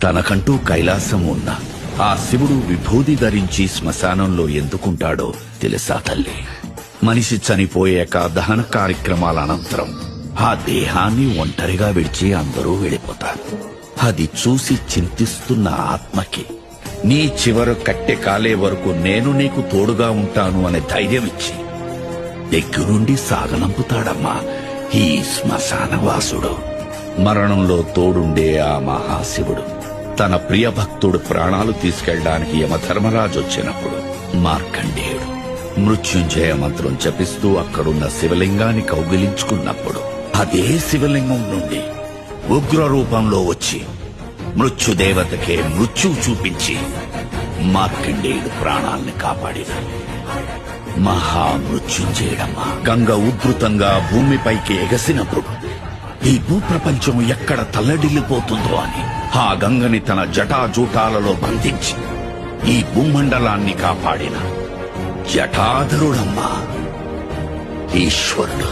తనకంటూ కైలాసం ఉన్న ఆ శివుడు విభూది ధరించి శ్మశానంలో ఎందుకుంటాడో తెలుసా తల్లి? మనిషి చనిపోయాక దహన కార్యక్రమాల అనంతరం ఆ దేహాన్ని ఒంటరిగా విడిచి అందరూ వెళ్ళిపోతారు. అది చూసి చింతిస్తున్న ఆత్మకి నీ చివర కట్టె కాలే వరకు నేను నీకు తోడుగా ఉంటాను అనే ధైర్యం ఇచ్చి దగ్గరుండి సాగనంపుతాడమ్మా ఈ శ్మశానవాసుడు. మరణంలో తోడుండే ఆ మహాశివుడు తన ప్రియ భక్తుడు ప్రాణాలు తీసుకెళ్లడానికి యమధర్మరాజు వచ్చినప్పుడు మార్కండేయుడు మృత్యుంజయ మంత్రం జపిస్తూ అక్కడున్న శివలింగాన్ని కౌగిలించుకున్నప్పుడు అదే శివలింగం నుండి ఉగ్ర రూపంలో వచ్చి మృత్యుదేవతకే మృత్యు చూపించి మార్కండేయుడు ప్రాణాల్ని కాపాడిన మహామృత్యుంజయుడమ్మా. గంగ ఉధృతంగా భూమిపైకి ఎగసినప్పుడు ఈ భూప్రపంచం ఎక్కడ తల్లడిల్లిపోతుందో అని ఆ గంగని తన జటాజూటాలలో బంధించి ఈ భూమండలాన్ని కాపాడిన జటాధరుడమ్మా ఈశ్వరుడు.